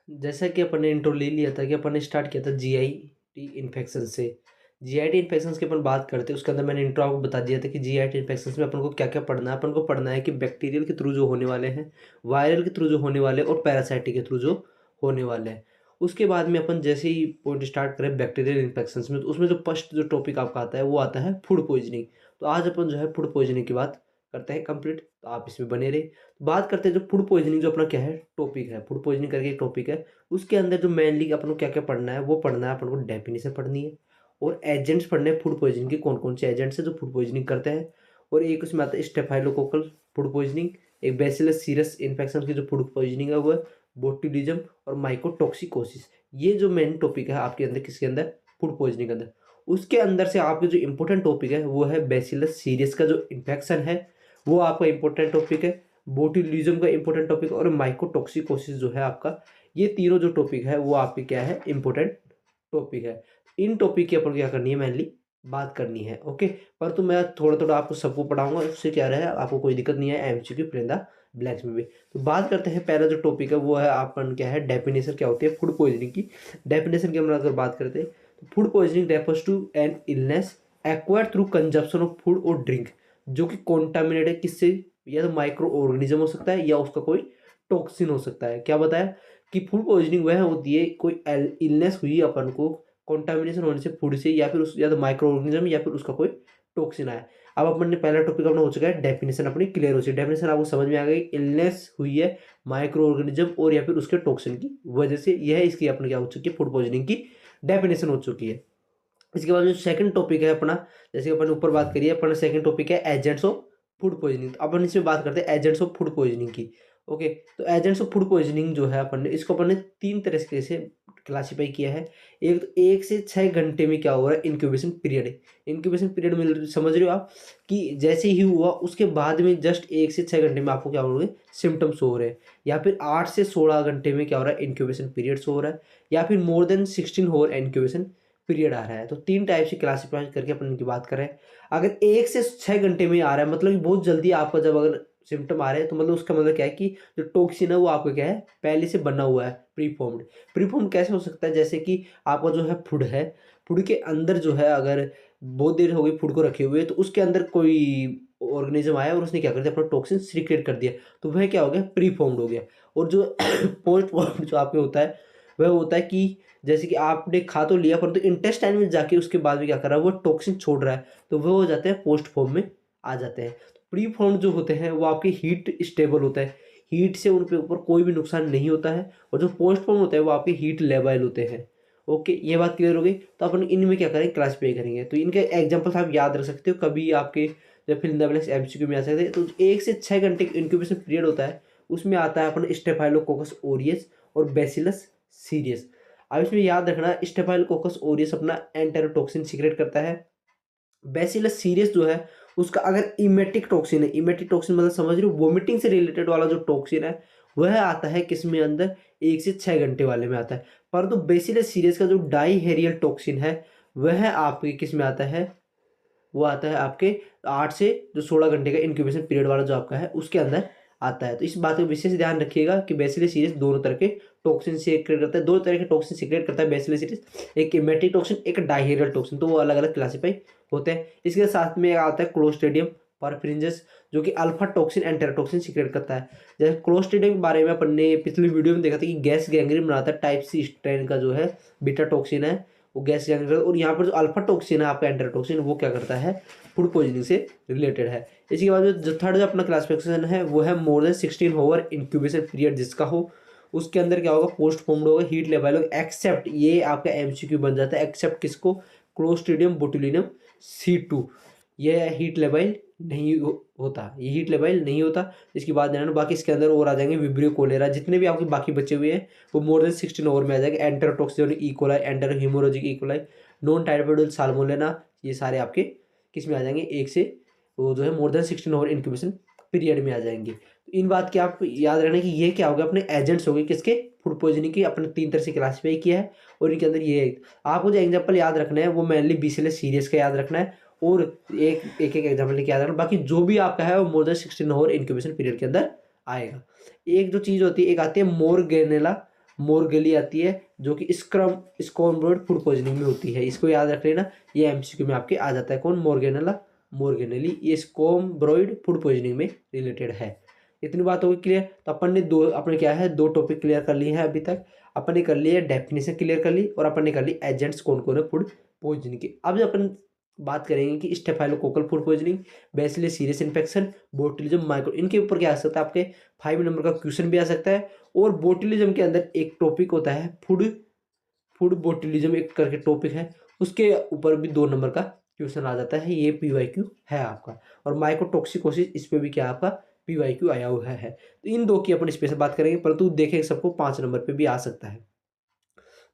जैसा कि अपन ने इंट्रो ले लिया था कि अपन ने स्टार्ट किया था जीआईटी इन्फेक्शन से। जीआईटी इन्फेक्शंस की अपन बात करते हैं, उसके अंदर मैंने इंट्रो आपको बता दिया था कि जीआईटी इन्फेक्शंस में अपन को क्या क्या पढ़ना है। अपन को पढ़ना है कि बैक्टीरियल के थ्रू जो होने वाले हैं, वायरल के थ्रू जो होने वाले और पैरासाइटिक के थ्रू जो होने वाले हैं। उसके बाद में अपन जैसे ही पॉइंट स्टार्ट करें बैक्टीरियल इन्फेक्शंस में, तो उसमें जो फर्स्ट जो टॉपिक आपका आता है वो आता है फूड पॉइजनिंग। तो आज अपन जो है फूड पॉइजनिंग की बात करते हैं कंप्लीट, तो आप इसमें बने रहे। बात करते हैं जो फूड पॉइजनिंग जो अपना क्या है टॉपिक है, फूड पॉइजनिंग करके एक टॉपिक है। उसके अंदर जो मेनली अपन को क्या क्या पढ़ना है वो पढ़ना है, अपन को डेफिनेशन पढ़नी है और एजेंट्स पढ़ने हैं फूड पॉइजनिंग के, कौन कौन से एजेंट्स हैं जो फूड पॉइजनिंग करते हैं। और एक उसमें आता है स्टेफाइलोकोकल फूड पॉइजनिंग, एक बैसिलस सीरस इन्फेक्शन की जो फूड पॉइजनिंग है वो है बोट्यूलिज्म और माइकोटॉक्सिकोसिस। ये जो मेन टॉपिक है आपके अंदर किसके अंदर, फूड पॉइजनिंग के अंदर। उसके अंदर से आपके जो इंपॉर्टेंट टॉपिक है वो है बैसिलस सीरियस का जो इन्फेक्शन है वो आपका इंपॉर्टेंट टॉपिक है, बोट्यूलिज्म का इंपॉर्टेंट टॉपिक और माइकोटॉक्सिकोसिस जो है आपका। ये तीनों जो टॉपिक है वो आपके क्या है इंपॉर्टेंट टॉपिक है। इन टॉपिक की अपन क्या करनी है मेनली बात करनी है, ओके। पर तो मैं थोड़ा थोड़ा आपको सबको पढ़ाऊंगा, उससे क्या रहे आपको कोई दिक्कत नहीं है एमसीक्यू प्रिंदा ब्लैक्स में भी। तो बात करते हैं पहला जो टॉपिक है वो है अपन क्या है डेफिनेशन क्या होती है फूड पॉइजनिंग की। डेफिनेशन की हम अगर बात करते हैं तो food poisoning refers to an illness acquired through consumption of food और ड्रिंक जो कि कॉन्टामिनेट है किससे, या तो माइक्रो ऑर्गेनिज्म हो सकता है या उसका कोई टॉक्सिन हो सकता है। क्या बताया कि फूड पॉइजनिंग वह होती है कोई इलनेस हुई अपन को कॉन्टामिनेशन होने से फूड से, या फिर उस या तो माइक्रो ऑर्गेनिज्म या फिर उसका कोई टॉक्सिन आया। अब अपन ने पहला टॉपिक अपना हो चुका है डेफिनेशन अपनी क्लियर हो चुकी है। डेफिनेशन आपको समझ में आ गई, इलनेस हुई है माइक्रो ऑर्गेनिज्म और या फिर उसके टॉक्सिन की वजह से, यह इसकी अपनी क्या हो चुकी है फूड पॉइजनिंग की डेफिनेशन हो चुकी है। इसके बाद जो सेकंड टॉपिक है अपना, जैसे कि अपन ऊपर बात करिए, अपना सेकंड टॉपिक है एजेंट्स ऑफ फूड पॉइजनिंग। तो अपन इसमें बात करते हैं एजेंट्स ऑफ फूड पॉइजनिंग की, ओके। तो एजेंट्स ऑफ फूड पॉइजनिंग जो है अपन ने इसको अपन ने तीन तरीके से क्लासीफाई किया है। एक तो 1 से 6 घंटे में क्या हो रहा है इंक्यूबेशन पीरियड। इंक्यूबेशन पीरियड में समझ रहे हो आप कि जैसे ही हुआ उसके बाद में जस्ट 1 से 6 घंटे में आपको क्या हो रहे हैं सिम्टम्स हो रहे हैं, या फिर 8 से 16 घंटे में क्या हो रहा है इंक्यूबेशन पीरियड्स हो रहा है, या फिर मोर देन 16 हो इंक्यूबेशन पीरियड आ रहा है। तो तीन टाइप से क्लासिफाई करके अपन इनकी बात करें। अगर 1 से 6 घंटे में आ रहा है मतलब कि बहुत जल्दी आपका जब अगर सिम्टम आ रहे हैं तो मतलब उसका मतलब क्या है कि जो टॉक्सिन है वो आपका क्या है पहले से बना हुआ है प्रीफॉर्म्ड। प्रीफॉर्म्ड कैसे हो सकता है, जैसे कि आपका जो है फूड है, फूड के अंदर जो है अगर बहुत देर हो गई फूड को रखे हुए तो उसके अंदर कोई ऑर्गेनिज्म आया और उसने क्या कर दिया अपना टॉक्सिन सीक्रेट कर दिया, तो वह क्या हो गया प्रीफॉर्म्ड हो गया। और जो पोस्ट फॉर्म्ड जो आपके होता है वह होता है कि जैसे कि आपने खा तो लिया परंतु इंटेस्टाइन में जाके उसके बाद में क्या कर रहा है वो टॉक्सिन छोड़ रहा है, तो वो हो जाते हैं पोस्ट फॉर्म में आ जाते हैं। तो प्री फॉर्म जो होते हैं वो आपके हीट स्टेबल होता है, हीट से उनके ऊपर कोई भी नुकसान नहीं होता है। और जो पोस्ट फॉर्म होता है वो आपके हीट लेबल होते हैं, ओके। ये बात क्लियर हो गई। तो अपन इनमें क्या करेंगे क्लासीफाई करेंगे, तो इनके एग्जाम्पल्स आप याद रख सकते हो कभी आपके जब fill in the blanks MCQ में आ सकते हैं। तो 1 से 6 घंटे इंक्यूबेशन पीरियड होता है, उसमें आता है अपन स्टेफाइलोकोकस ओरियस और बैसिलस सीरियस। अब इसमें याद रखना स्टेफाइलोकोकस ओरियस अपना एंटेरोटॉक्सिन सीक्रेट करता है। बैसिलस सीरियस जो है उसका अगर इमेटिक टॉक्सिन है, इमेटिक टॉक्सिन मतलब समझ रहे हो वोमिटिंग से रिलेटेड वाला जो टॉक्सिन है वह आता है किस में अंदर 1 से 6 घंटे वाले में आता है। परंतु बैसिलस सीरियस का जो डाईहेरियल टॉक्सिन है वह आपके किस में आता है, वो आता है आपके 8 से 16 घंटे का इंक्यूबेशन पीरियड वाला जो आपका है उसके अंदर आता है। तो इस बात का विशेष ध्यान रखिएगा कि बैसिलस सीरियस दोनों तरह के टॉक्सिन सीक्रेट करता है, दो तरह के टॉक्सिन सीक्रेट करता है बैसिलस सीरियस, एक इमेटिक टॉक्सिन एक डायहेरियल टॉक्सिन, तो वो अलग अलग क्लासीफाई होते हैं। इसके साथ में आता है क्लोस्ट्रिडियम परफ्रिंजेस जो कि अल्फा टॉक्सिन एंटेरोटॉक्सिन सीक्रेट करता है। जैसे क्लोस्ट्रिडियम के बारे में अपन ने पिछले वीडियो में देखा था कि गैस गैंग्रीन बनाता है, टाइप सी स्ट्रेन का जो है बीटा टॉक्सिन है वो गैस गैंग्रीन। और यहाँ पर जो अल्फा टॉक्सिन है आपका एंटेरोटॉक्सिन वो क्या करता है फूड पॉइजनिंग से रिलेटेड है। इसके बाद जो थर्ड जो अपना क्लासिफिकेशन है वो है more than 16 hour incubation period जिसका हो, उसके अंदर क्या होगा पोस्ट फॉर्म्ड होगा हीट लेवल होगा एक्सेप्ट, ये आपका एमसीक्यू बन जाता है, एक्सेप्ट किसको क्लोस्ट्रिडियम बोटुलिनम C2, ये हीट लेवल नहीं होता, ये हीट लेवल नहीं होता। इसकी बात देना, बाकी इसके अंदर और आ जाएंगे विब्रियो कोलेरा, जितने भी आपके बाकी बचे हुए हैं वो मोर देन 16 ओवर में आ जाएंगे। Enterotoxin E coli, entero haemorrhagic E coli, non typhoidal salmonella, ये सारे आपके किस में आ जाएंगे एक से वो जो है more than 16 over incubation period में आ जाएंगे। तो इन बात की आप याद रखना कि ये क्या हो गया अपने एजेंट्स हो गए किसके फूड पॉइजनिंग की, अपने तीन तरह से क्लासीफाई किया है। और इनके अंदर ये आपको जो एग्जाम्पल याद रखना है वो मेनली बैसिलस सीरियस का याद रखना है और एक एक एग्जाम्पल लेके याद रखना, बाकी जो भी आपका है वो more than 16 hour incubation period के अंदर आएगा। एक जो चीज़ होती है एक आती है मोरगेनेला मोरगेली आती है जो कि स्कॉर्बोइड फूड पॉइजनिंग में होती है। इसको याद रख लेना, ये एमसीक्यू में आपके आ जाता है। कौन? मोरगेनेला मोरगेनेली, ये स्कॉर्बोइड फूड पॉइजनिंग में रिलेटेड है। इतनी बात होगी क्लियर। तो अपन ने अपने क्या है 2 टॉपिक क्लियर कर लिए हैं अभी तक। अपन ने कर लिया डेफिनेशन क्लियर कर ली और अपन ने कर ली एजेंट्स कौन कौन है फूड पॉइजनिंग के। अब जो अपन बात करेंगे कि staphylococcal food poisoning, bacillus cereus infection, botulism micro, इनके ऊपर क्या आ सकता है आपके 5 नंबर का क्वेश्चन भी आ सकता है। और बोtulism के अंदर एक टॉपिक होता है फूड फूड बोtulism एक करके टॉपिक है, उसके ऊपर भी 2 नंबर का क्वेश्चन आ जाता है। ये पीवाईक्यू है आपका। और माइकोटॉक्सिकोसिस, इस पे भी क्या आपका पीवाईक्यू आया हुआ है। तो इन 2 की अपन स्पेशल बात करेंगे, परंतु देखेंगे सबको 5 नंबर पे भी आ सकता है।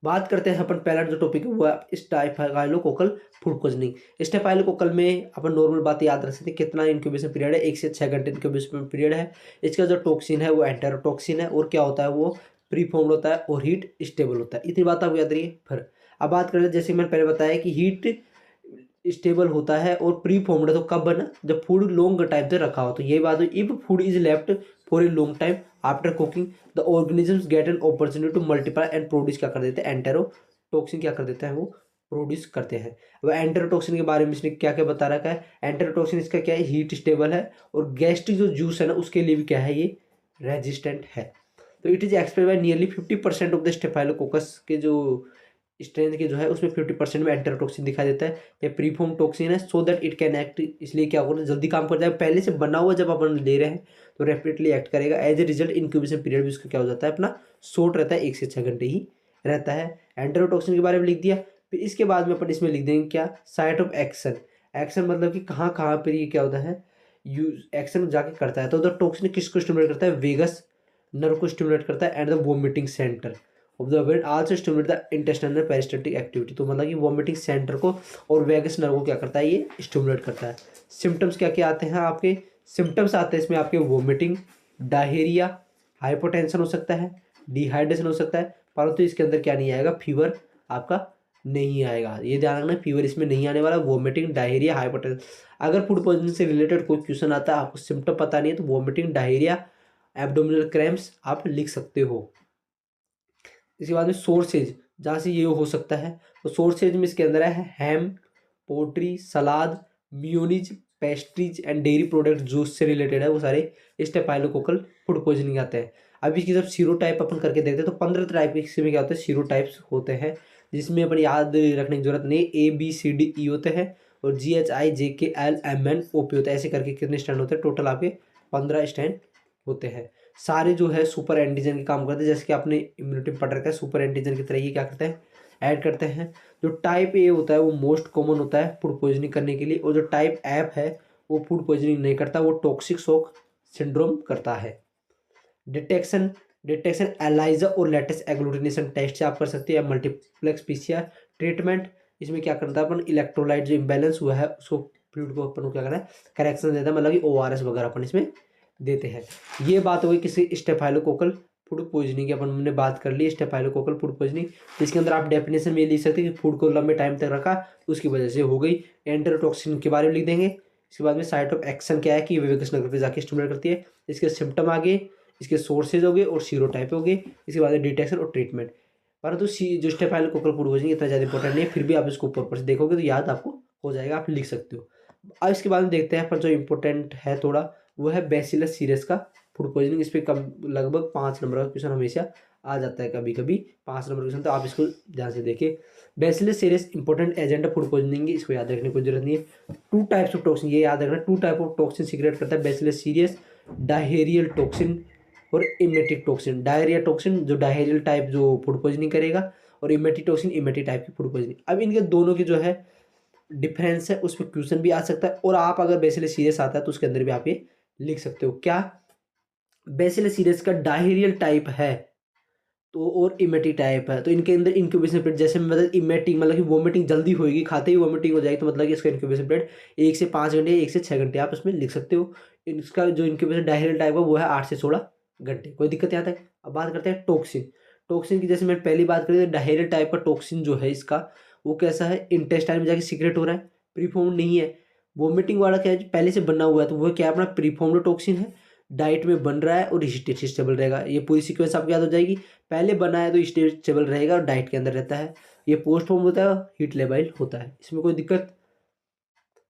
बात करते हैं अपन पहला जो टॉपिक है वो है स्टेफाइलोकोकल फूड पॉइजनिंग। स्टेफाइलोकोकल में अपन नॉर्मल बात याद रख सकते हैं, कितना इंक्यूबेशन पीरियड है, 1 से 6 घंटे इंक्यूबेशन पीरियड है। इसका जो टॉक्सिन है वो एंटेरोटॉक्सिन है, और क्या होता है वो प्री फॉर्म्ड होता है और हीट स्टेबल होता है। इतनी बात आपको याद रही है। फिर अब बात करें, जैसे मैंने पहले बताया कि हीट स्टेबल होता है और प्री फॉर्म्ड है, तो कब बना? जब फूड लॉन्ग टाइम तक रखा हो। तो ये बात हुई, if food is left for a long time after cooking the organisms get an opportunity to multiply and produce क्या कर देते हैं? एंटेरोटॉक्सिन क्या कर देते हैं? वो प्रोड्यूस करते हैं। अब एंटेरोटॉक्सिन के बारे में इसने क्या क्या बता रखा है? एंटेरोटॉक्सिन इसका क्या है? हीट स्टेबल है और गैस्ट्रिक जो जूस है ना उसके लिए भी क्या है? ये रेजिस्टेंट है। तो it is explain by nearly 50% of the staphylococcus के जो स्ट्रेंथ के जो है उसमें 50% में एंटेरोटॉक्सिन दिखाई देता है। ये प्रीफॉर्म टॉक्सिन है, so that it can act, इसलिए क्या होगा जल्दी काम कर जाएगा। पहले से बना हुआ जब अपन ले रहे हैं तो रैपिडली एक्ट करेगा। As a result incubation period भी उसका क्या हो जाता है? अपना शॉर्ट रहता है, 1 से 6 घंटे ही रहता है। एंटेरोटॉक्सिन के बारे में लिख दिया। फिर इसके बाद में अपन इसमें लिख देंगे क्या? Site of action. एक्शन मतलब कि कहाँ कहाँ पर ये क्या होता है यूज एक्शन जाके करता है। तो द टॉक्सिन किसको स्टिमुलेट करता है? वेगस नर्व को स्टिमुलेट करता है and the vomiting centre of the brain also stimulate the intestinal peristaltic activity. तो मतलब कि वोमिटिंग सेंटर को और वेगस नर्व को क्या करता है? ये स्टिमुलेट करता है। सिम्टम्स क्या क्या आते हैं आपके? सिम्टम्स आते हैं इसमें आपके वोमिटिंग, डायरिया, हाइपोटेंशन हो सकता है, डिहाइड्रेशन हो सकता है, परंतु इसके अंदर क्या नहीं आएगा? फीवर आपका नहीं आएगा। ये ध्यान रखना, फीवर इसमें नहीं आने वाला। Vomiting, diarrhoea, hypotension. अगर फूड पॉइजनिंग से रिलेटेड कोई क्वेश्चन आता है, आपको सिम्टम पता नहीं है, तो वोमिटिंग, डायरिया, एब्डोमिनल क्रैम्प्स आप लिख सकते हो। इसके बाद में सोर्सेज, जहाँ से ये हो सकता है, तो सोर्सेज में इसके अंदर है ham, poultry, salad, mayonnaise, pastries and dairy product जो उससे रिलेटेड है वो सारे स्टेफाइलोकोकल फूड पॉइजनिंग आते हैं। अब इसकी जब सीरो टाइप अपन करके देखते हैं तो 15 टाइप इसमें क्या होता है? सीरो टाइप्स होते हैं, जिसमें अपन याद रखने की जरूरत नहीं। ABCDE होते हैं और GHIJKLMNOP होता है। ऐसे करके कितने स्टैंड होते हैं? टोटल आपके 15 स्टैंड होते हैं। सारे जो है सुपर एंटीजन के काम करते हैं, जैसे कि आपने इम्यूनिटी पढ़ रखा है, सुपर एंटीजन की तरह ये क्या करते हैं? ऐड करते हैं। जो टाइप ए होता है वो मोस्ट कॉमन होता है फूड पॉइजनिंग करने के लिए, और जो टाइप एफ है वो फूड पॉइजनिंग नहीं करता, वो टॉक्सिक शॉक सिंड्रोम करता है। डिटेक्शन डिटेक्शन एलाइजा और लेटेस्ट एग्लूटिनेशन टेस्ट से आप कर सकते हैं, मल्टीप्लेक्स PCR। ट्रीटमेंट इसमें क्या करता है अपन? इलेक्ट्रोलाइट जो इम्बैलेंस हुआ है उसको फ्लूइड को अपन को क्या करना है? करेक्शन देता है, मतलब कि ORS वगैरह अपन इसमें देते हैं। ये बात हो गई किसी स्टेफाइलोकोकल फूड पॉइजनिंग की। अपन ने बात कर ली स्टेफाइलोकोकल फूड पॉइजनिंग। इसके अंदर आप डेफिनेशन में ये लिख सकते हैं कि फूड को लंबे टाइम तक रखा उसकी वजह से हो गई। एंटेरोटॉक्सिन के बारे में लिख देंगे। इसके बाद में साइट ऑफ एक्शन क्या है कि वेगस नर्व पे जाके स्टिमुलेट करती है। इसके सिम्टम आगे, इसके सोर्सेज हो गए और सीरोटाइप हो गए। इसके बाद डिटेक्शन और ट्रीटमेंट। परंतु जो स्टेफाइलोकोकल फूड पॉइजनिंग इतना ज़्यादा इंपॉर्टेंट नहीं है, फिर भी आप इसको ऊपर से देखोगे तो याद आपको हो जाएगा, आप लिख सकते हो। अब इसके बाद में देखते हैं अपन जो इम्पोर्टेंट है थोड़ा, वो है बैसिलस सीरियस का फूड पॉइजनिंग। इस पर कम लगभग 5 नंबर का क्वेश्चन हमेशा आ जाता है, कभी कभी 5 नंबर क्वेश्चन, तो आप इसको ध्यान से देखिए। बैसिलस सीरियस इंपॉर्टेंट एजेंट है फूड पॉइजनिंग, इसको याद रखने की कोई जरूरत नहीं है। 2 टाइप्स ऑफ टॉक्सिन, ये याद रखना, 2 टाइप ऑफ टॉक्सिन सीक्रेट करता है बैसिलस सीरियस, डायरियल टॉक्सिन और इमेटिक टॉक्सिन। डायरिया टॉक्सिन जो डायरियल टाइप जो फूड पॉइजनिंग करेगा, और इमेटिक टॉक्सिन इमेटिक टाइप की फूड पॉइजनिंग। अब इनके दोनों की जो है डिफरेंस है, उस पर क्वेश्चन भी आ सकता है, और आप अगर बैसिलस सीरियस आता है तो उसके अंदर भी आप ये लिख सकते हो। क्या बैसिलस सीरियस का डायरियल टाइप है तो, और इमेटिक टाइप है, तो इनके अंदर इंक्यूबेशन पीरियड, जैसे मतलब इमेटिक मतलब कि वोमिटिंग जल्दी होगी, खाते ही वोमिटिंग हो जाएगी, तो मतलब कि इसका इंक्यूबेशन पीरियड 1 से 5 घंटे, 1 से 6 घंटे आप इसमें लिख सकते हो। इसका जो इंक्यूबेशन डायरियल टाइप है वो है 8 से 16 घंटे, कोई दिक्कत यहाँ तक। अब बात करते हैं टॉक्सिन। टॉक्सिन की जैसे मैंने पहली बात करी, डायरियल टाइप का टॉक्सिन जो है इसका, वो कैसा है? इंटेस्टाइन में जाके सीक्रेट हो रहा है, प्रीफॉर्म्ड नहीं है। वोमिटिंग वाला क्या है? पहले से बना हुआ है, तो वो क्या है? अपना प्रीफॉर्म्ड टॉक्सिन है। डाइट में बन रहा है और स्टेट स्टेबल रहेगा। ये पूरी सीक्वेंस आपको याद हो जाएगी। पहले बना है तो स्टेट स्टेबल रहेगा और डाइट के अंदर रहता है। ये पोस्ट फॉर्म होता है, हीट लेबाइल होता है, इसमें कोई दिक्कत।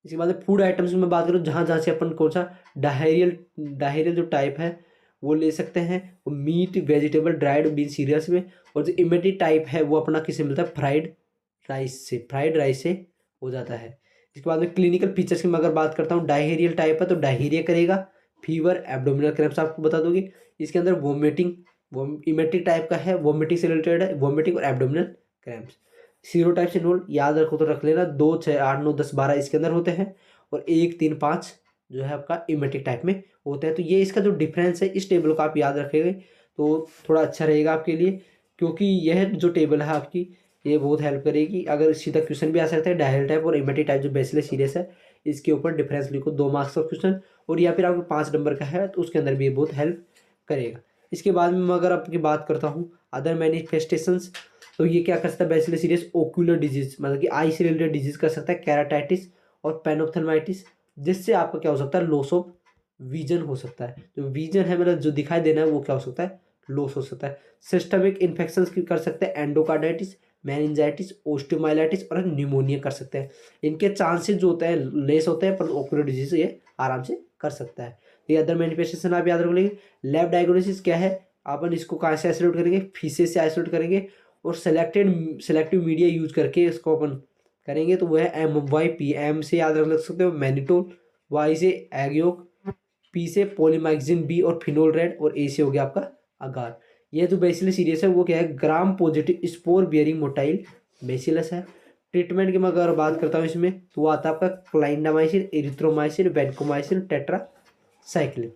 इसके बाद फूड आइटम्स में बात करूँ, जहाँ जहाँ से अपन कौन सा डायरियल डायरियल जो टाइप है वो ले सकते हैं, वो meat, vegetable, dried bean, cereals में। और जो इमेटी टाइप है वो अपना किससे मिलता है, फ्राइड राइस से हो जाता है। इसके बाद में क्लिनिकल फीचर्स की मैं अगर बात करता हूँ, डायरियल टाइप है तो डायरिया करेगा, फीवर, एब्डोमिनल क्रैम्प्स आपको बता दोगे। इसके अंदर वोमिटिंग, वो इमेटिक टाइप का है, वोमिटिंग से रिलेटेड है, वोमिटिंग और एब्डोमिनल क्रैम्प्स। सीरो टाइप से इन्वॉल्व याद रखो तो रख लेना, 2, 6, 8, 9, 10, 12 इसके अंदर होते हैं, और 1, 3, 5 जो है आपका इमेटिक टाइप में होते हैं। तो ये इसका जो डिफरेंस है, इस टेबल को आप याद रखेंगे तो थोड़ा अच्छा रहेगा आपके लिए, क्योंकि यह जो टेबल है आपकी ये बहुत हेल्प करेगी। अगर सीधा क्वेश्चन भी आ सकता है, डायरियल टाइप और इमेटिक टाइप जो बेसिलस सीरियस है, इसके ऊपर डिफरेंस लिखो, 2 मार्क्स का क्वेश्चन, और या फिर आपको 5 नंबर का है तो उसके अंदर भी ये बहुत हेल्प करेगा। इसके बाद में मैं अगर आपकी बात करता हूँ अदर मैनिफेस्टेशंस, तो ये क्या कर सकता है, बेसिलस सीरियस ओक्यूलर डिजीज, मतलब कि आई से रिलेटेड डिजीज कर सकता है, कैराटाइटिस और पेनोप्थेल्माइटिस, जिससे आपका क्या हो सकता है, लॉस ऑफ विजन हो सकता है। जो विजन है मतलब जो दिखाई देना है वो क्या हो सकता है, लॉस हो सकता है। सिस्टमिक इन्फेक्शन कर सकते हैं, एंडोकार्डाइटिस, मेनिंजाइटिस, ओस्टियोमाइलाइटिस और निमोनिया कर सकते हैं। इनके चांसेस जो होते हैं लेस होते हैं, पर ओक्यूलर डिजीज ये आराम से कर सकता है। ये अदर मैनिफेस्टेशन आप याद रख लेंगे। लैब डायग्नोसिस क्या है, अपन इसको कहाँ से आइसोलेट करेंगे, फीसेस से आइसोलेट करेंगे, और सेलेक्टिव मीडिया यूज करके इसको अपन करेंगे, तो वह MYP, एम से याद रख सकते हो मैनिटोल, वाई से एगयोग, पी से पोलीमाइक्सिन बी और फिनोल रेड, और ए से हो गया आपका अगार। ये जो बेसिलस सीरियस है वो क्या है, gram positive spore bearing motile bacillus है। ट्रीटमेंट की मैं अगर बात करता हूँ इसमें, तो वो आता है आपका क्लाइंडामाइसिन, एरिथ्रोमाइसिन, वैनकोमाइसिन, टेट्रासाइक्लिन।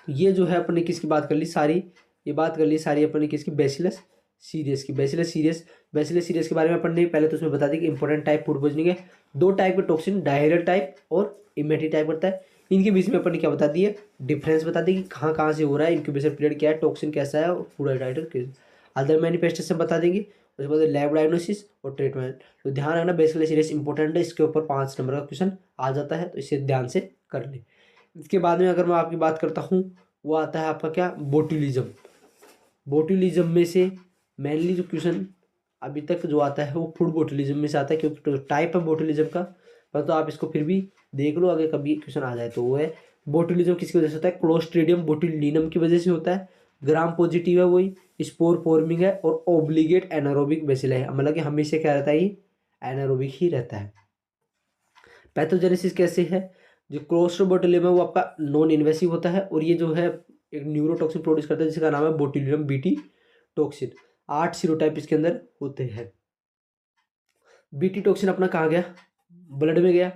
ये जो है अपने किसकी बात कर ली सारी, ये बात कर ली सारी अपने किसकी, बेसिलस सीरियस की। बेसिलस सीरियस के बारे में अपन ने पहले तो उसमें बता दी कि इंपॉर्टेंट टाइप फूड पॉइजनिंग है, 2 टाइप के टॉक्सिन, डायरियल टाइप और इमेटिक टाइप करता है। इनके बीच में अपन ने क्या बता दिया, डिफरेंस बता दी कि कहाँ कहाँ से हो रहा है, इंक्यूबेशन पीरियड क्या है, टॉक्सिन कैसा है, और फूड आइटम अदर मैनिफेस्टेशन बता देंगे। उसके बाद लैब डायग्नोसिस और ट्रीटमेंट। तो ध्यान रखना, बेसिकली सीरियस इंपॉर्टेंट है, इसके ऊपर 5 नंबर का क्वेश्चन आ जाता है, तो इसे ध्यान से कर ले। इसके बाद में अगर मैं आपकी बात करता हूँ, वो आता है आपका क्या, बोटुलिज्म में से मेनली जो क्वेश्चन अभी तक जो आता है वो फूड बोटुलिज्म में से आता है, क्योंकि टाइप है बोटुलिज्म का, पर तो आप इसको फिर भी देख लो, अगर कभी क्वेश्चन आ जाए तो। वो है बोटुलिज्म किसकी वजह से होता है, क्लोस्ट्रीडियम बोटुलिनम की वजह से होता है। ग्राम पॉजिटिव है वही, स्पोर फॉर्मिंग है, और ओब्लिगेट एनारोबिक बेसिल है, मतलब कि हमेशा क्या रहता है, ये एनारोबिक ही रहता है। पैथोजेनेसिस कैसे है, जो क्लोस्ट्रोबोटुलियम है वो आपका नॉन इन्वेसिव होता है, और ये जो है एक न्यूरोटॉक्सिन प्रोड्यूस करता है जिसका नाम है बोtulinum बीटी टॉक्सिन। 8 सीरोटाइप इसके अंदर होते हैं। बीटी टॉक्सिन अपना कहाँ गया, ब्लड में गया।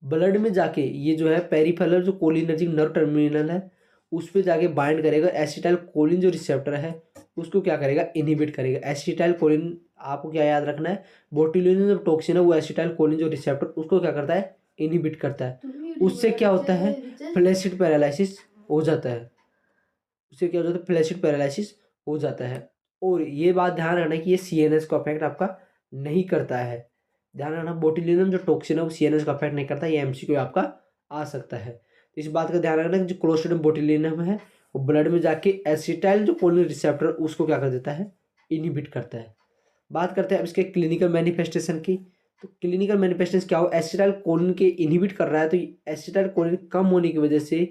ब्लड में जाके ये जो है पेरिफेरल जो कोलिनर्जिक नर्व टर्मिनल है उस पर जाके बाइंड करेगा, एसिटाइल कोलिन जो रिसेप्टर है उसको क्या करेगा, इनहिबिट करेगा। एसिटाइल कोलिन आपको क्या याद रखना है, बोtulinum जो टॉक्सिन है वो एसिटाइल कोलिन जो रिसेप्टर उसको क्या करता है, इनहिबिट करता है। उससे क्या होता है, फ्लैसिड पैरालिसिस हो जाता है। उससे क्या हो जाता है, फ्लैसिड पैरालिसिस हो जाता है। और ये बात ध्यान रखना कि ये सीएनएस को अफेक्ट आपका नहीं करता है। ध्यान रखना, बोtulinum जो टॉक्सिन है वो सीएनएस को अफेक्ट नहीं करता, ये एमसीक्यू आपका आ सकता है। तो इस बात का ध्यान रखना कि जो क्लोस्ट्रिडियम बोtulinum है वो ब्लड में जाके एसिटाइल जो कोलिन रिसेप्टर उसको क्या कर देता है, इनहिबिट करता है। बात करते हैं अब इसके क्लिनिकल मैनिफेस्टेशन की। तो क्लिनिकल मैनिफेस्टेशन क्या हो, एसिटाइल कोलिन के इनहिबिट कर रहा है, तो एसिटाइल कोलिन कम होने की वजह से,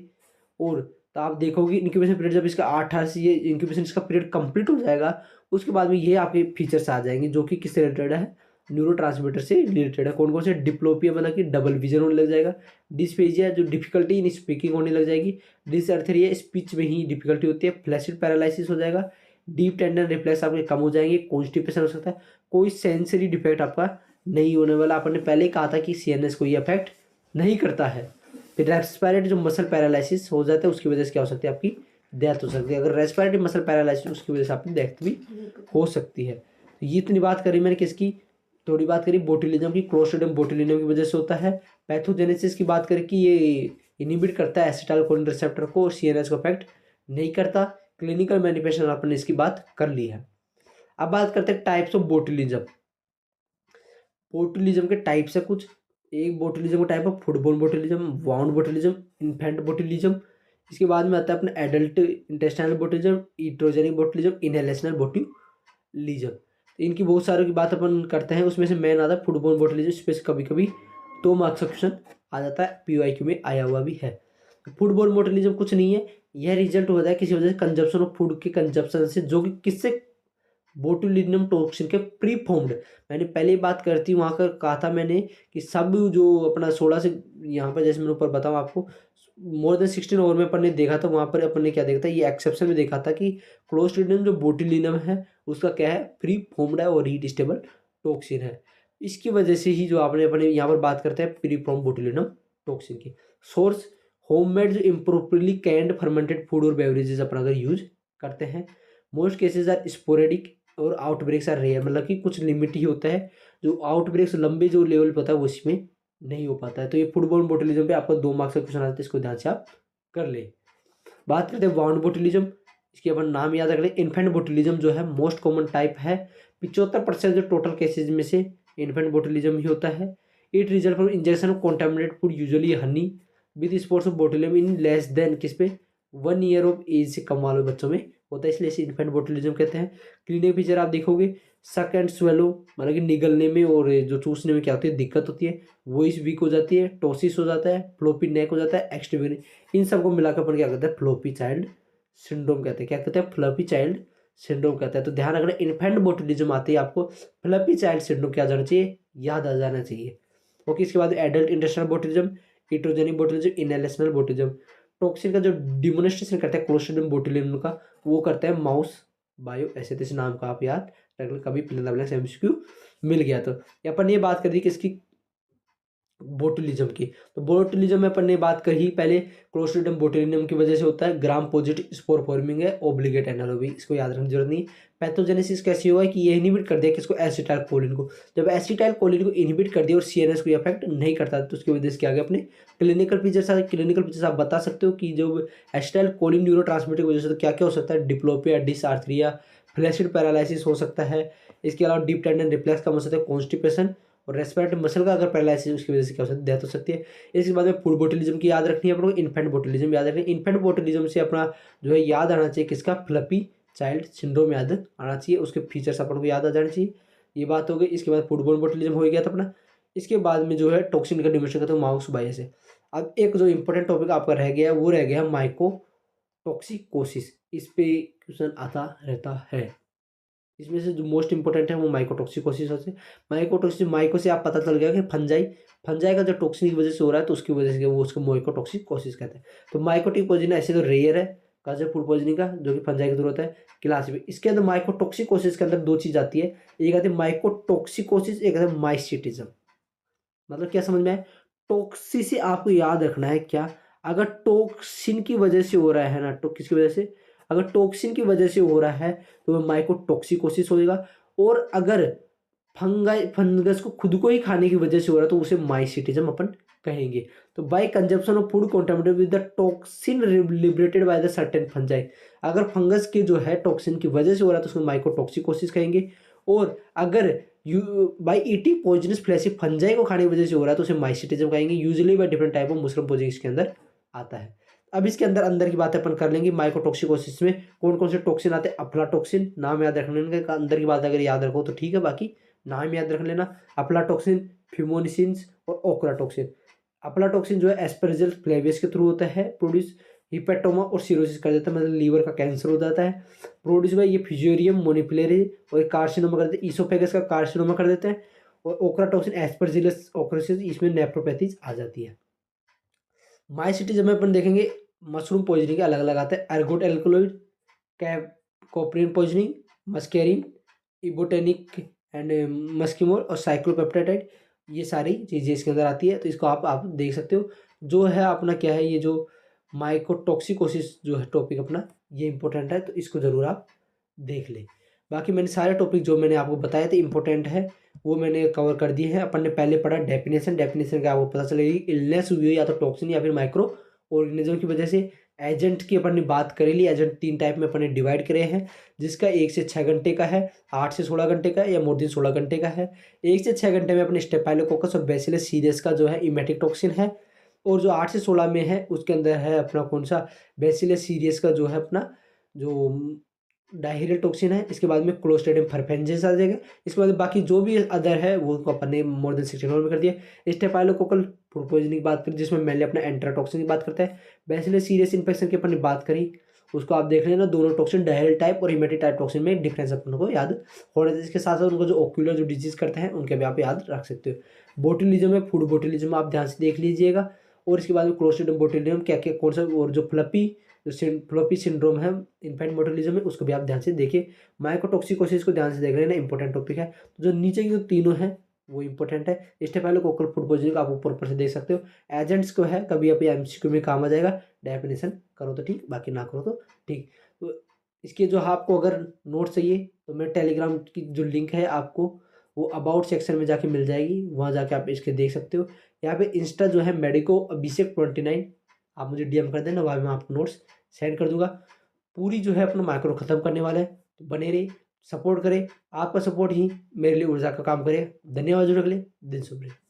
और तो आप देखोगे इंक्यूबेशन पीरियड जब इसका 8 से ये इंक्यूबेशन इसका पीरियड कंप्लीट हो जाएगा, उसके बाद में ये आपके फीचर्स आ जाएंगे जो कि किससे रिलेटेड है, न्यूरोट्रांसमीटर से रिलेटेड है। कौन कौन से, डिप्लोपिया मतलब कि डबल विजन होने लग जाएगा, डिस्फेजिया जो डिफिकल्टी इन स्पीकिंग होने लग जाएगी, डिसअर्थरिया स्पीच में ही डिफिकल्टी होती है, फ्लैसिड पैरालिसिस हो जाएगा, डीप टेंडन रिफ्लेक्स आपके कम हो जाएंगे, कॉन्स्टिपेशन हो सकता है। कोई सेंसरी डिफेक्ट आपका नहीं होने वाला, अपन ने पहले ही कहा था कि सीएनएस को ये अफेक्ट नहीं करता है। फिर रेस्पिरेटरी जो मसल पैरालिसिस हो जाता है उसकी वजह से क्या हो सकती है, आपकी डेथ हो सकती है। अगर रेस्पिरेटरी मसल पैरालिसिस उसकी वजह से आपकी डेथ भी हो सकती है। तो ये इतनी बात करी मैंने किसकी, थोड़ी बात करी बोtulinum की, क्लोस्ट्रिडियम बोtulinum की वजह से होता है। पैथोजेनेसिस की बात करें कि ये इनहिबिट करता है एसिटाइल कोलिन रिसेप्टर को, सीएनएस को अफेक्ट नहीं करता। क्लिनिकल मैनिफेस्टेशन आपने इसकी बात कर ली है। अब बात करते हैं टाइप्स ऑफ बोटुलिज्म। बोटुलिज्म के टाइप्स है कुछ, एक बोटुलिज्म का टाइप है football botulism, wound botulism, infant botulism, इसके बाद में आता है अपना एडल्ट इंटेस्टाइनल बोtulism, ईट्रोजेनिक बोtulism, इनहेलेशनल बोtulism। तो इनकी बहुत सारों की बात अपन करते हैं, उसमें से मेन आता है फूडबोर्न बोtulism। इस पे कभी कभी 2 मार्क्स का क्वेश्चन आ जाता है, PYQ में आया हुआ भी है। फूडबोर्न बोtulism कुछ नहीं है, यह रिजल्ट होता है किसी वजह से कंजप्शन ऑफ फूड के कंजप्शन से, जो कि किससे, बोटुलिज्म टॉक्सिन के प्री फॉर्म्ड। मैंने पहले ही बात करती वहाँ कर कहा था मैंने कि सब जो अपना 16 से यहाँ पर जैसे मैंने ऊपर बताऊँ आपको, मोर देन 16 ओवर में अपन ने देखा था, वहाँ पर अपन ने क्या देखा था, ये एक्सेप्शन में देखा था कि क्लोस्ट्रिडियम जो बोटुलिनम है उसका क्या है, फ्री फॉर्म्ड है और हीट स्टेबल टॉक्सिन है। इसकी वजह से ही जो आपने अपने यहाँ पर बात करते हैं प्री फॉर्म बोटुलिनम टॉक्सिन की। सोर्स होममेड जो इम्प्रोपरली कैंड फर्मेंटेड फूड और बेवरेजेस अपन अगर यूज करते हैं। मोस्ट केसेज आर स्पोरेडिक और आउटब्रेक्स आर रेयर, मतलब कि कुछ लिमिट ही होता है, जो आउटब्रेक्स लंबे जो लेवल पर होता है वो इसमें नहीं हो पाता है। तो ये फूडबोर्न बोटुलिज्म पे आपको 2 मार्क्स का क्वेश्चन आता है, इसको ध्यान से आप कर ले। बात करते हैं वाउंड बोटुलिज्म, इसकी अपन नाम याद रख लें। इन्फेंट बोटुलिज्म जो है मोस्ट कॉमन टाइप है, 75% जो टोटल केसेज में से इन्फेंट बोटुलिज्म ही होता है। It result from injection of contaminated food usually Honey with spots of botulism in less than किस पे 1 ईयर ऑफ एज से कम वाले बच्चों में होता है, इसलिए इसे इन्फेंट बोटुलिज्म कहते हैं। क्लिनिक पिक्चर आप देखोगे, सक एंड स्वेलो, मतलब कि निगलने में और जो चूसने में क्या होती है दिक्कत होती है, वॉइस वीक हो जाती है, टोसिस हो जाता है, फ्लोपी नेक हो जाता है, एक्सट्रीम, इन सबको मिलाकर अपन क्या कहते हैं, फ्लोपी चाइल्ड सिंड्रोम कहते हैं। क्या कहते हैं, फ्लफी चाइल्ड सिंड्रोम कहते हैं। तो ध्यान रखना, इन्फेंट बोटुलिज्म आते ही आपको फ्लफी चाइल्ड सिंड्रोम क्या जाना चाहिए, याद आ जाना चाहिए। ओके, इसके बाद adult intestinal botulism, iatrogenic botulism, inhalational botulism. Toxin का जो डिमोनिस्ट्रेशन करता है क्लोस्ट्रिडियम बोटुलिज्म का, वो करता है माउस बायो एसेटिस नाम का, आप याद रख लो, कभी fill in the blanks MCQ मिल गया तो। अपन ये बात कर दी किसकी, बोटुलिज्म की। तो बोटुलिज्म में अपन ने बात करी पहले, क्लोस्ट्रिडियम बोटुलिज्म की वजह से होता है ग्राम पॉजिटिव स्पोर फॉर्मिंग है, ओब्लिगेट एनारोबी, इसको याद रखने की जरूरत नहीं। पैथोजेनेसिस कैसी हुआ है कि ये इनहिबिट कर दिया किसको, एसिटाइल कोलिन को। जब एसिटाइल कोलिन को इनहिबिट कर दिया और CNS को अफेक्ट नहीं करता, तो उसकी वजह से क्या गया अपने क्लिनिकल फीचर्स। क्लिनिकल फीचर्स आप बता सकते हो कि जब एसिटाइल कोलिन न्यूरोट्रांसमीटर की वजह से तो क्या क्या हो सकता है, डिप्लोपिया, डिसआर्थरिया, फ्लैसिड पैरालिसिस हो सकता है। इसके अलावा डीप टेंडन रिफ्लेक्स कम हो सकता है, कॉन्स्टिपेशन और रेस्पिरेटरी मसल का अगर पैरालिसिस उसकी वजह से क्या हो सकता है, डेथ हो सकती है। इसके बाद में फूड बोटुलिज्म की याद रखनी है अपने को, इन्फेंट बोटुलिज्म याद रखनी है। इन्फेंट बोटुलिज्म से अपना जो है याद आना चाहिए किसका, फ्लफी चाइल्ड सिंड्रोम याद आना चाहिए, उसके फीचर्स अपन को याद आ जाने चाहिए। ये बात हो गई। इसके बाद फूडबोर्न बोटुलिज्म हो गया था अपना। इसके बाद में जो है टॉक्सिन का डिमेंशन करते हैं माउस बायो से। अब एक जो इंपॉर्टेंट टॉपिक आपका रह गया वो रह गया माइको टॉक्सिकोसिस, इस पे क्वेश्चन आता रहता है। इसमें से जो मोस्ट इंपॉर्टेंट है वो माइकोटॉक्सिकोसिस है। माइकोटॉक्सिस, माइको से आप पता चल गया कि फंजाई, फंजाई का जो टॉक्सिन की वजह से हो रहा है तो उसकी वजह से वो उसको माइकोटॉक्सिकोसिस कहते हैं। तो माइकोटिक पॉइजन ऐसे तो रेयर है काजर फूड पॉइजनिंग का, जो कि फंजाई की जरूरत है क्लास में। इसके अंदर माइकोटॉक्सिकोसिस के अंदर 2 चीज आती है, एक आती है माइकोटॉक्सिकोसिस, एक आती है माइसिटिज्म। मतलब क्या समझ में आए, टॉक्सी से आपको याद रखना है क्या, अगर टॉक्सिन की वजह से हो रहा है ना, तो किसकी वजह से, अगर टॉक्सिन की वजह से हो रहा है तो वह माइकोटॉक्सिकोसिस होएगा। और अगर फंगस को खुद को ही खाने की वजह से हो रहा है तो उसे माइसिटिज्म अपन कहेंगे। तो by consumption of food contaminated with the toxin liberated by the certain fungi, अगर फंगस के जो है टॉक्सिन की वजह से हो रहा है तो उसको माइकोटॉक्सिकोसिस कहेंगे। और अगर by eating poisonous flash fungi को खाने की वजह से हो रहा है तो उसे माइसिटिज्म कहेंगे। Usually by different type of Muslim poisoning इसके अंदर आता है। अब इसके अंदर अंदर की बातें अपन कर लेंगे। माइकोटॉक्सिकोसिस में कौन कौन से टॉक्सिन आते हैं, अफ्लाटॉक्सिन, नाम याद रखने का, अंदर की बात अगर याद रखो तो ठीक है, बाकी नाम याद रख लेना। अफ्लाटॉक्सिन, फ्यूमोनिसिन्स और ओक्राटॉक्सिन। अफ्लाटॉक्सिन जो है एस्परजिलस फ्लेवियस के थ्रू होता है प्रोड्यूस, हिपेटोमा और सिरोसिस कर देता है, मतलब लीवर का कैंसर हो जाता है प्रोड्यूस बाय ये फिजियोरियम मोनिफिलेरी, और कार्सिनोमा कर देते हैं, ईसोफेगस का कार्सिनोमा कर देते हैं। और ओक्राटॉक्सिन एस्परजिलस ओक्रासिस, इसमें नेफ्रोपैथीज आ जाती है। माइसिटिज्म में अपन देखेंगे मशरूम पॉइजनिंग के अलग अलग आते हैं, ergot alkaloid, coprine poisoning, muscarine, ibotenic and muscimol और साइक्लोपेप्टाइड, ये सारी चीज़ें इसके अंदर आती है। तो इसको आप देख सकते हो। जो है अपना क्या है, ये जो माइकोटॉक्सिकोसिस जो है टॉपिक अपना, ये इंपॉर्टेंट है, तो इसको ज़रूर आप देख लें। बाकी मैंने सारे टॉपिक जो मैंने आपको बताए थे इंपॉर्टेंट है वो मैंने कवर कर दिए हैं। अपन ने पहले पढ़ा डेफिनेशन, डेफिनेशन का आपको पता चलेगी इलनेस हुई है या तो टॉक्सिन या फिर माइक्रो ऑर्गेनिज्म की वजह से। एजेंट की अपन ने बात करी ली, एजेंट 3 टाइप में अपन ने डिवाइड करे हैं, जिसका 1 से 6 घंटे का है, 8 से 16 घंटे का है, या मोर देन 16 घंटे का है। 1 से 6 घंटे में अपने स्टेफाइलोकोकस और बैसिलस सीरियस का जो है इमेटिक टॉक्सिन है, और जो 8 से 16 में है उसके अंदर है अपना कौन-सा बैसिलस सीरियस का जो है अपना जो डायरियल टॉक्सिन है। इसके बाद में क्लोस्ट्रिडियम परफेंजेस आ जाएगा। इसके बाद बाकी जो भी अदर है वो तो अपन ने मोर देन 64 में कर दिया। स्टेफाइलोकोकल फूड पॉइजनिंग की बात करें जिसमें मेनली अपना एंट्राटॉक्सिन की बात करता है। बैसिलस सीरियस इन्फेक्शन की अपन ने बात करी, उसको आप देख लेना। दोनों टॉक्सिन डायरियल टाइप और हेमेटिक टाइप टॉक्सिन में डिफरेंस अपन को याद होना चाहिए। इसके साथ साथ उनको जो ओक्यूलर जो डिजीज करते हैं उनके भी आप याद रख सकते हो। बोtulism है, फूड बोtulism आप ध्यान से देख लीजिएगा। और इसके बाद में क्लोस्ट्रिडियम बोtulism क्या क्या कौन सा, और जो फ्लॉपी सिंड्रोम है इन्फेंट बोटुलिज्म में उसको भी आप ध्यान से देखिए। माइकोटॉक्सिकोसिस को ध्यान से देख लेना, इंपॉर्टेंट टॉपिक है। तो जो नीचे की जो तीनों हैं वो इंपॉर्टेंट है। स्टेफाइलोकोकल फूड पॉइजनिंग आप ऊपर से देख सकते हो। एजेंट्स को है कभी आप एमसीक्यू में काम आ जाएगा, डेफिनेशन करो तो ठीक, बाकी ना करो तो ठीक। तो इसके जो आपको अगर नोट चाहिए तो मैं टेलीग्राम की जो लिंक है आपको वो अबाउट सेक्शन में जाके मिल जाएगी, वहाँ जाके आप इसके देख सकते हो। यहाँ पे इंस्टा जो है मेडिको अभिषेक 29, आप मुझे डीएम कर देना, वहाँ मैं आपको नोट्स सेंड कर दूंगा। पूरी जो है अपना माइक्रो खत्म करने वाला है, तो बने रहिए, सपोर्ट करें। आपका सपोर्ट ही मेरे लिए ऊर्जा का काम करे। धन्यवाद। जुड़ने के लिए दिन शुभ रहे।